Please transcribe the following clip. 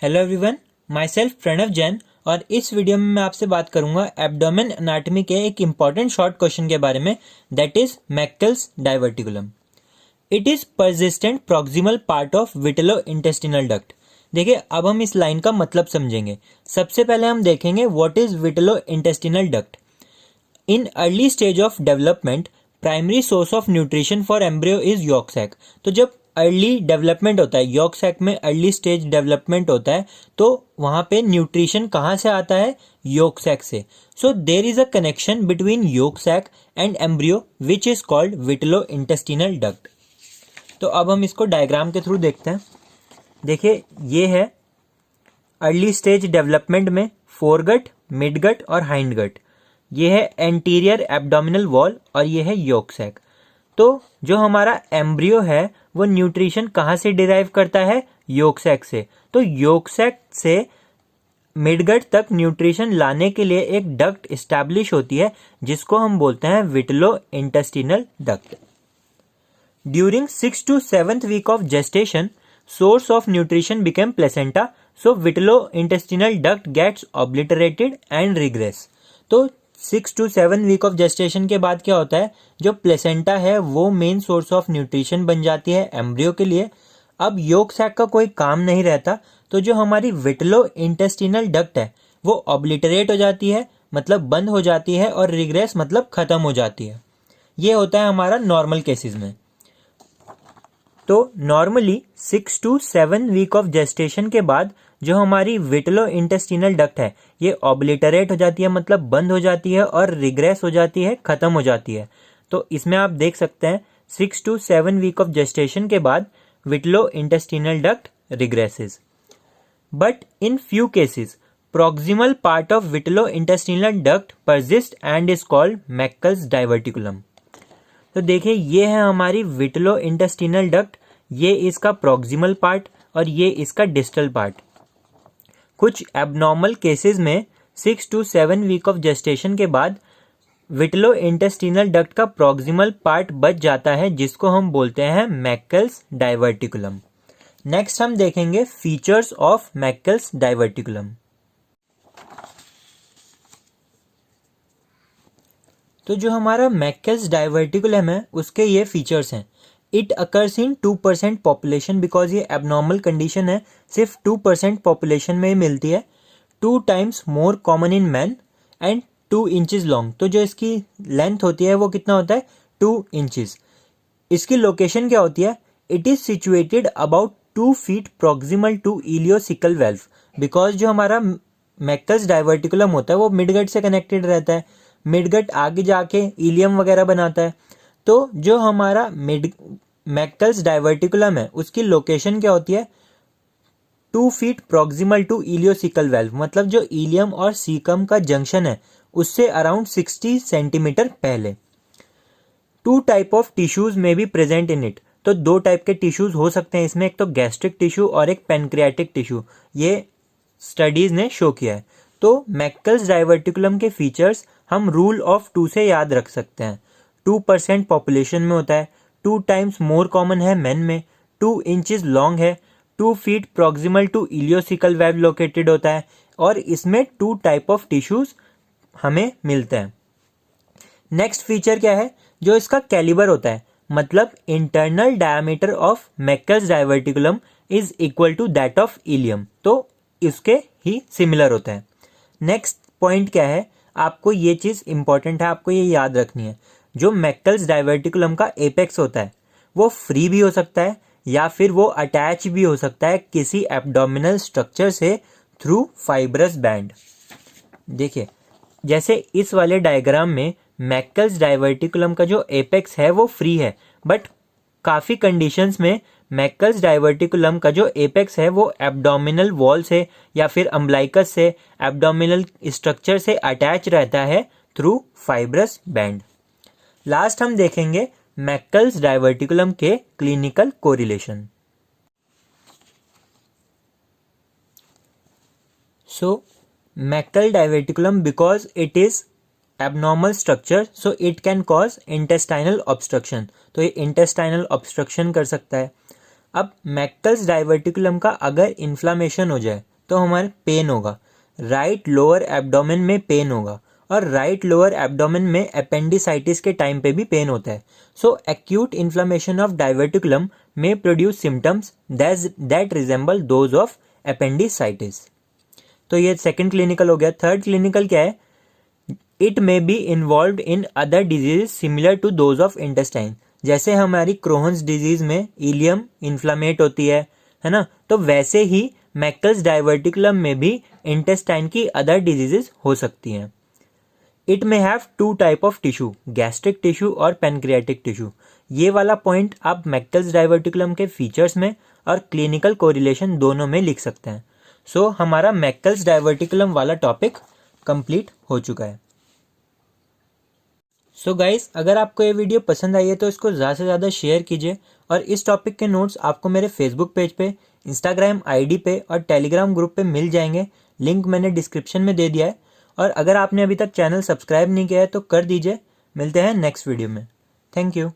Hello everyone, my self Pranav Jain. और इस video में मैं आपसे बात करूंगा एब्डोमेन एनाटॉमी के एक इम्पॉर्टेंट शॉर्ट क्वेश्चन के बारे में, that is Meckel's diverticulum. It is persistent proximal part of vitello intestinal duct. देखिए, अब हम इस लाइन का मतलब समझेंगे। सबसे पहले हम देखेंगे what is vitello intestinal duct. In early stage of development primary source of nutrition for embryo is yolk sac. तो जब अर्ली डेवलपमेंट होता है, यॉक सैक में अर्ली स्टेज डेवलपमेंट होता है, तो वहां पे न्यूट्रिशन कहाँ से आता है? यॉक सैक से। So there is a connection between yolk sac and embryo which is called vitello intestinal duct. तो अब हम इसको डायग्राम के थ्रू देखते हैं। देखिए, ये है अर्ली स्टेज डेवलपमेंट में फोरगट, मिडगट और हाइंड गट। ये है एंटीरियर एब्डोमिनल वॉल और ये है यॉक सैक। तो जो हमारा एम्ब्रियो है वो न्यूट्रिशन कहाँ से डिराइव करता है? यॉक सैक से। तो यॉक सैक से मिडगट तक न्यूट्रिशन लाने के लिए एक डक्ट एस्टैब्लिश होती है जिसको हम बोलते हैं vitello intestinal duct. During 6th to 7th week of gestation, source of nutrition became placenta, so vitellointestinal duct gets obliterated and regress। तो 6 to 7 वीक ऑफ जेस्टेशन के बाद क्या होता है? जो प्लेसेंटा है वो मेन सोर्स ऑफ न्यूट्रिशन बन जाती है एम्ब्रियो के लिए। अब यॉक सैक का कोई काम नहीं रहता, तो जो हमारी विटेलो इंटेस्टिनल डक्ट है वो ऑब्लिटरेट हो जाती है, मतलब बंद हो जाती है, और रिग्रेस मतलब खत्म हो जाती है। ये होता है हमारा नॉर्मल केसेस में। तो normally 6 to 7 week of gestation के बाद जो हमारी विटेलो इंटेस्टिनल डक्ट है ये ऑब्लिटरेट हो जाती है, मतलब बंद हो जाती है, और रिग्रेस हो जाती है, खत्म हो जाती है। तो इसमें आप देख सकते हैं 6 to 7 वीक ऑफ जेस्टेशन के बाद vitello intestinal duct regresses. But in few cases proximal part of vitello intestinal duct persist and is called Meckel's diverticulum. तो देखिए, ये है हमारी विटेलो इंटेस्टिनल डक्ट, ये इसका प्रॉक्सिमल पार्ट और ये इसका डिस्टल पार्ट। कुछ एबनॉर्मल केसेस में 6 to 7 वीक ऑफ जेस्टेशन के बाद विटेलो इंटेस्टिनल डक्ट का प्रॉक्सिमल पार्ट बच जाता है जिसको हम बोलते हैं मैक्केल्स डाइवर्टिकुलम। नेक्स्ट हम देखेंगे फीचर्स ऑफ मैक्केल्स डाइवर्टिकुलम। तो जो हमारा मैक्केल्स डाइवर्टिकुलम है उसके ये फीचर्स हैं। It occurs in 2% population, because ये एबनॉर्मल कंडीशन है, सिर्फ 2% पॉपुलेशन में ही मिलती है। 2 times more common in man and 2 inches long. तो जो इसकी लेंथ होती है वो कितना होता है? 2 inches। इसकी लोकेशन क्या होती है? It is situated about 2 feet proximal to ileocecal valve, because जो हमारा मैक्केल्स डाइवर्टिकुलम होता है वो मिडगट से कनेक्टेड रहता है। मिडगट आगे जाके इलियम वगैरह बनाता है। तो जो हमारा मैक्केल्स डाइवर्टिकुलम है उसकी लोकेशन क्या होती है? 2 feet proximal to ileocecal valve, मतलब जो इलियम और सीकम का जंक्शन है उससे अराउंड 60 सेंटीमीटर पहले। 2 टाइप ऑफ टिश्यूज में बी प्रेजेंट इन इट। तो 2 टाइप के टिश्यूज हो सकते हैं इसमें, एक तो गैस्ट्रिक टिश्यू और एक पेनक्रियाटिक टिश्यू। ये स्टडीज ने शो किया है। तो मैक्केल्स डाइवर्टिकुलम के फीचर्स हम रूल ऑफ 2 से याद रख सकते हैं। 2% पॉपुलेशन में होता है, 2 times मोर कॉमन है मेन में, 2 inches लॉन्ग है, 2 feet proximal to ileocecal valve located होता है, और इसमें 2 टाइप ऑफ टिश्यूज हमें मिलते हैं। नेक्स्ट फीचर क्या है? जो इसका कैलिबर होता है, मतलब internal diameter of Meckel's diverticulum is equal to that of ileum. तो इसके ही सिमिलर होता है। नेक्स्ट पॉइंट क्या है? आपको ये चीज़ इंपॉर्टेंट है, आपको ये याद रखनी है। जो मैक्केल्स डाइवर्टिकुलम का एपेक्स होता है वो फ्री भी हो सकता है या फिर वो अटैच भी हो सकता है किसी एब्डोमिनल स्ट्रक्चर से थ्रू फाइब्रस बैंड। देखिए, जैसे इस वाले डायग्राम में मैक्केल्स डाइवर्टिकुलम का जो एपेक्स है वो फ्री है, बट काफ़ी कंडीशंस में मैक्केल्स डाइवर्टिकुलम का जो एपेक्स है वो एब्डोमिनल वॉल से या फिर अम्बलाइकस से, एब्डोमिनल स्ट्रक्चर से अटैच रहता है थ्रू फाइब्रस बैंड। लास्ट हम देखेंगे मैक्केल्स डाइवर्टिकुलम के clinical correlation. So Meckel diverticulum, because it is abnormal structure, so it can cause intestinal obstruction. तो ये इंटेस्टाइनल ऑब्स्ट्रक्शन कर सकता है। अब मैकल्स डाइवर्टिकुलम का अगर इन्फ्लामेशन हो जाए तो हमारे पेन होगा, राइट लोअर एब्डोमेन में पेन होगा, और राइट लोअर एब्डोमेन में अपेंडिसाइटिस के टाइम पे भी पेन होता है। सो एक्यूट इन्फ्लामेशन ऑफ डाइवर्टिकुलम में produce symptoms that resemble those of appendicitis. तो ये सेकंड क्लिनिकल हो गया। थर्ड क्लिनिकल क्या है? It may be involve in other disease similar to those of intestine. जैसे हमारी क्रोहन्स डिजीज में इलियम इन्फ्लामेट होती है ना, तो वैसे ही मैकल्स डाइवर्टिकुलम में भी इंटेस्टाइन की अदर डिजीजेस हो सकती हैं। It may have two type of tissue, gastric tissue और पेनक्रियाटिक टिश्यू। ये वाला पॉइंट आप मैकल्स डाइवर्टिकुलम के फीचर्स में और क्लिनिकल कोरिलेशन दोनों में लिख सकते हैं। सो हमारा मैकल्स डाइवर्टिकुलम वाला टॉपिक कंप्लीट हो चुका है। सो गाइस, अगर आपको ये वीडियो पसंद आई है तो इसको ज़्यादा से ज़्यादा शेयर कीजिए, और इस टॉपिक के नोट्स आपको मेरे फेसबुक पेज पे, इंस्टाग्राम आईडी पे और टेलीग्राम ग्रुप पे मिल जाएंगे। लिंक मैंने डिस्क्रिप्शन में दे दिया है। और अगर आपने अभी तक चैनल सब्सक्राइब नहीं किया है तो कर दीजिए। मिलते हैं नेक्स्ट वीडियो में। Thank you.